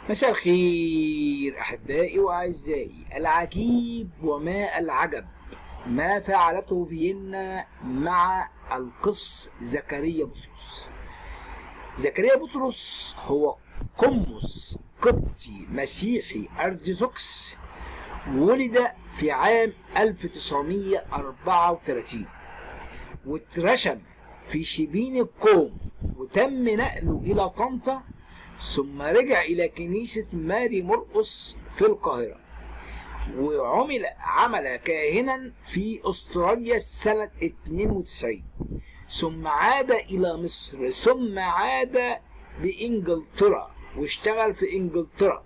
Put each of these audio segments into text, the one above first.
مساء الخير أحبائي وأعزائي. العجيب وما العجب ما فعلته فيينا مع القس زكريا بطرس. زكريا بطرس هو قمص قبطي مسيحي أرثوذكس، ولد في عام 1934 واترشم في شبين الكوم، وتم نقله إلى طنطا، ثم رجع إلى كنيسة ماري مرقس في القاهرة، عمل كاهنا في أستراليا سنة 92، ثم عاد إلى مصر، ثم عاد بإنجلترا واشتغل في إنجلترا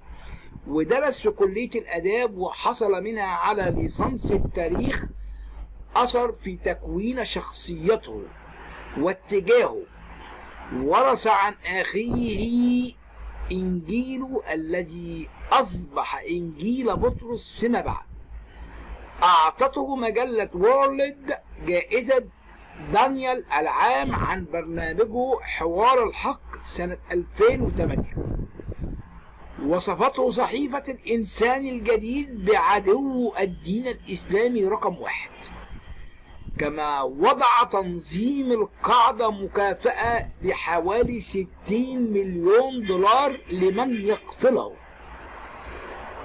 ودرس في كلية الآداب، وحصل منها على ليسانس التاريخ. أثر في تكوين شخصيته واتجاهه، ورث عن أخيه إنجيله الذي أصبح إنجيل بطرس فيما بعد. أعطته مجلة وورلد جائزة دانيال العام عن برنامجه حوار الحق سنة 2008. وصفته صحيفة الإنسان الجديد بعدو الدين الإسلامي رقم 1. كما وضع تنظيم القاعدة مكافأة بحوالي 60 مليون دولار لمن يقتله.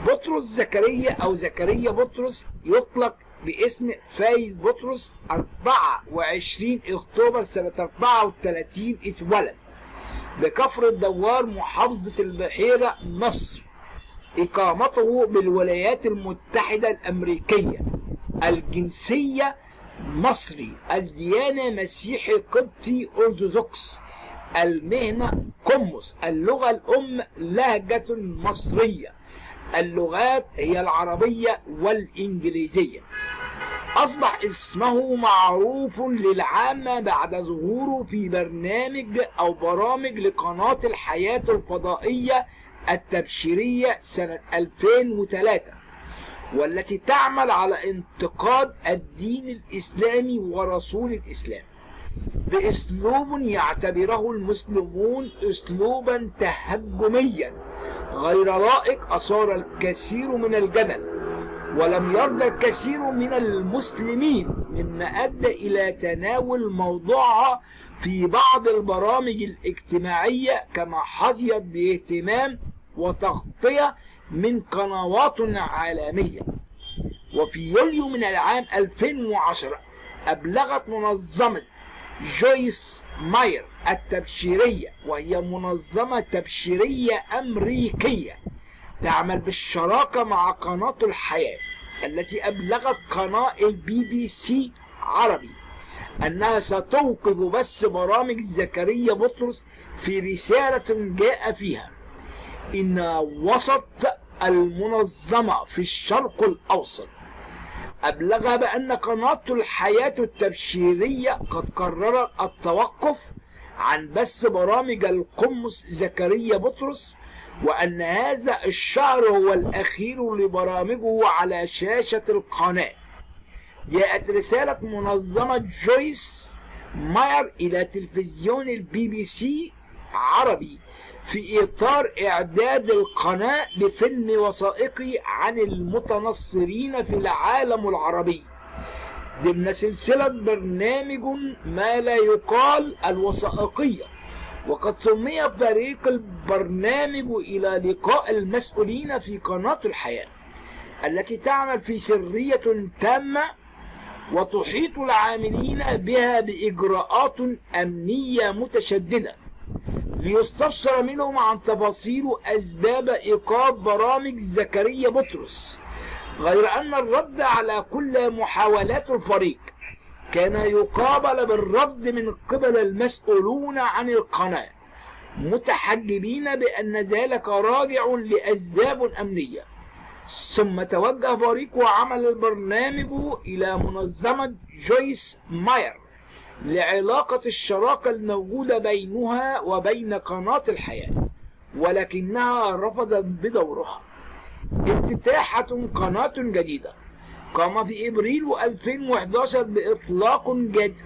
بطرس زكريا أو زكريا بطرس يطلق باسم فايز بطرس. 24 أكتوبر سنة 34 اتولد بكفر الدوار محافظة البحيرة مصر. إقامته بالولايات المتحدة الأمريكية. الجنسية مصري. الديانة مسيحي قبطي أرثوذكس. المهنة قمص. اللغة الأم لهجة مصرية. اللغات هي العربية والإنجليزية. أصبح اسمه معروف للعامة بعد ظهوره في برنامج أو برامج لقناة الحياة الفضائية التبشيرية سنة 2003، والتي تعمل على انتقاد الدين الإسلامي ورسول الإسلام بأسلوب يعتبره المسلمون أسلوبا تهجميا غير لائق، أثار الكثير من الجدل ولم يرضى الكثير من المسلمين، مما أدى إلى تناول موضوعها في بعض البرامج الاجتماعية، كما حظيت باهتمام وتغطية من قنوات عالمية. وفي يوليو من العام 2010 أبلغت منظمة جويس ماير التبشيرية، وهي منظمة تبشيرية أمريكية تعمل بالشراكة مع قناة الحياة، التي أبلغت قناة الBBC عربي أنها ستوقف بث برامج زكريا بطرس في رسالة جاء فيها إن وسط المنظمة في الشرق الأوسط أبلغ بأن قناة الحياة التبشيرية قد قررت التوقف عن بث برامج القمص زكريا بطرس، وأن هذا الشهر هو الأخير لبرامجه على شاشة القناة. جاءت رسالة منظمة جويس ماير إلى تلفزيون الBBC عربي في إطار إعداد القناة لفيلم وثائقي عن المتنصرين في العالم العربي ضمن سلسلة برنامج ما لا يقال الوثائقية. وقد سمي فريق البرنامج إلى لقاء المسؤولين في قناة الحياة، التي تعمل في سرية تامة وتحيط العاملين بها بإجراءات أمنية متشددة، ليستفسر منهم عن تفاصيل أسباب إيقاف برامج زكريا بطرس، غير أن الرد على كل محاولات الفريق كان يقابل بالرفض من قبل المسؤولون عن القناة، متحجبين بأن ذلك راجع لأسباب أمنية. ثم توجه فريق عمل البرنامج إلى منظمة جويس ماير لعلاقة الشراكة الموجودة بينها وبين قناة الحياة، ولكنها رفضت بدورها. افتتاحة قناة جديدة. قام في إبريل 2011 بإطلاق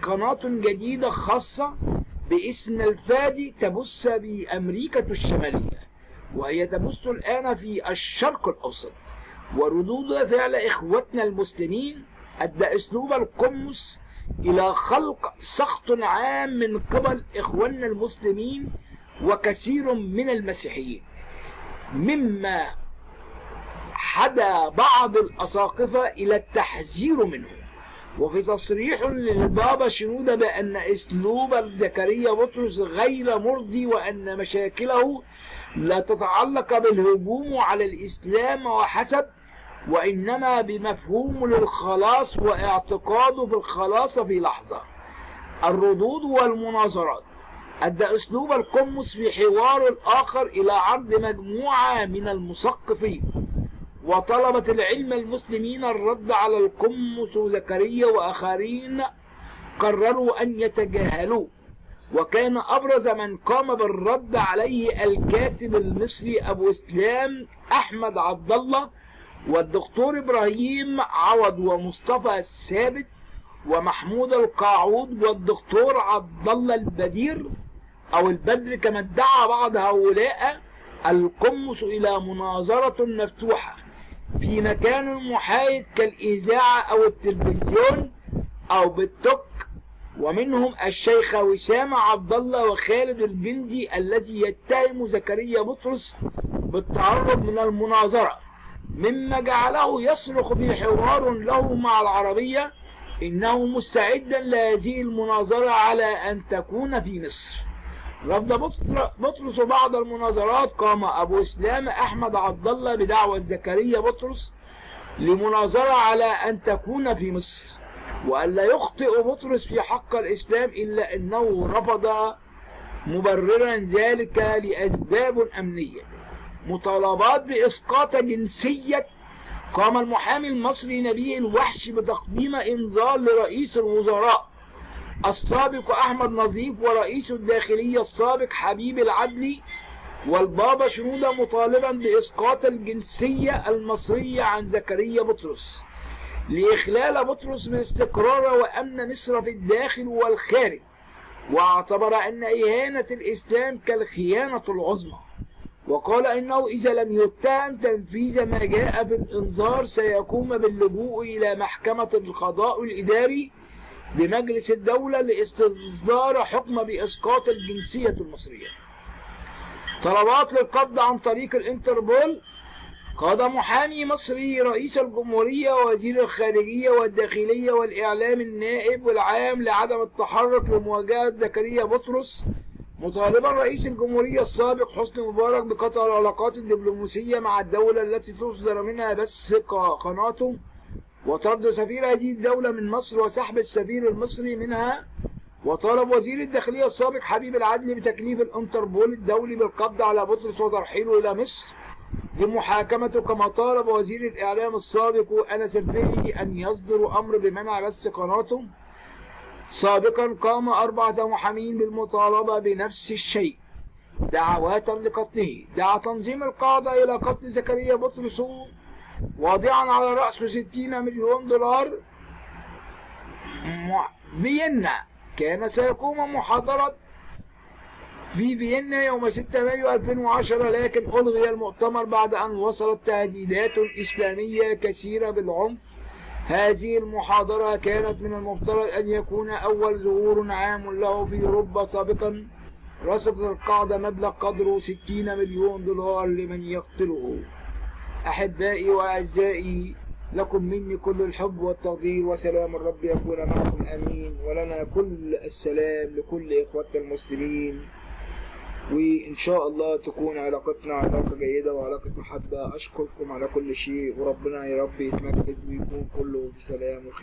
قناة جديدة خاصة باسم الفادي تبث بأمريكا الشمالية، وهي تبث الآن في الشرق الأوسط. وردود فعل إخوتنا المسلمين أدى أسلوب القمص إلى خلق سخط عام من قبل إخواننا المسلمين وكثير من المسيحيين، مما حدا بعض الأساقفة إلى التحذير منه. وفي تصريح للبابا شنودة بأن أسلوب زكريا بطرس غير مرضي، وأن مشاكله لا تتعلق بالهجوم على الإسلام وحسب، وإنما بمفهوم للخلاص واعتقاده بالخلاص في لحظة. الردود والمناظرات أدى أسلوب القمص في حوار الآخر إلى عرض مجموعة من المثقفين وطلبة العلم المسلمين الرد على القمص زكريا، وآخرين قرروا أن يتجاهلوه. وكان أبرز من قام بالرد عليه الكاتب المصري أبو إسلام أحمد عبد الله، والدكتور إبراهيم عوض، ومصطفى الثابت، ومحمود القاعود، والدكتور عبد الله البدير أو البدر كما ادعى بعض هؤلاء القمص إلى مناظرة مفتوحة في مكان محايد كالإذاعة أو التلفزيون أو بالتوك. ومنهم الشيخ وسام عبد الله وخالد الجندي الذي يتهم زكريا بطرس بالتعرض من المناظرة، مما جعله يصرخ في حوار له مع العربية إنه مستعدا لهذه المناظرة على أن تكون في مصر. رفض بطرس بعض المناظرات، قام أبو إسلام أحمد عبد الله بدعوى زكريا بطرس لمناظرة على أن تكون في مصر، وألا يخطئ بطرس في حق الإسلام، إلا أنه رفض مبررا ذلك لأسباب أمنية. مطالبات بإسقاط جنسية، قام المحامي المصري نبيه الوحش بتقديم إنذار لرئيس الوزراء السابق أحمد نظيف ورئيس الداخلية السابق حبيب العدلي والبابا شنودة، مطالبا بإسقاط الجنسية المصرية عن زكريا بطرس لإخلال بطرس باستقرار وأمن مصر في الداخل والخارج، واعتبر أن إهانة الإسلام كالخيانة العظمى. وقال إنه إذا لم يتهم تنفيذ ما جاء في الإنذار سيقوم باللجوء إلى محكمة القضاء الإداري بمجلس الدولة لاستصدار حكم بإسقاط الجنسية المصرية. طلبات للقبض عن طريق الانتربول، قاد محامي مصري رئيس الجمهورية ووزير الخارجية والداخلية والإعلام النائب والعام لعدم التحرك لمواجهة زكريا بطرس، مطالبا رئيس الجمهورية السابق حسني مبارك بقطع العلاقات الدبلوماسية مع الدولة التي تصدر منها بث قناته، وطرد سفير هذه الدولة من مصر وسحب السفير المصري منها. وطالب وزير الداخلية السابق حبيب العدلي بتكليف الانتربول الدولي بالقبض على بطرس وترحيله إلى مصر لمحاكمته، كما طالب وزير الإعلام السابق أنس الفقي أن يصدر أمر بمنع بث قناته. سابقا قام 4 محامين بالمطالبة بنفس الشيء دعوات لقتله. دعا تنظيم القاعدة إلى قتل زكريا بطرس واضعا على رأسه 60 مليون دولار. فيينا كان سيقوم محاضرة في فيينا يوم 6 مايو 2010، لكن ألغي المؤتمر بعد أن وصلت تهديدات إسلامية كثيرة بالعنف. هذه المحاضرة كانت من المفترض أن يكون أول ظهور عام له في أوروبا. سابقا رصدت القاعدة مبلغ قدره 60 مليون دولار لمن يقتله. أحبائي وأعزائي، لكم مني كل الحب والتقدير، وسلام الرب يكون معكم آمين. ولنا كل السلام لكل إخوتنا المسلمين، وإن شاء الله تكون علاقتنا علاقة جيدة وعلاقة محبة. أشكركم على كل شيء، وربنا يا رب يتمجد ويكون كله بسلام وخير.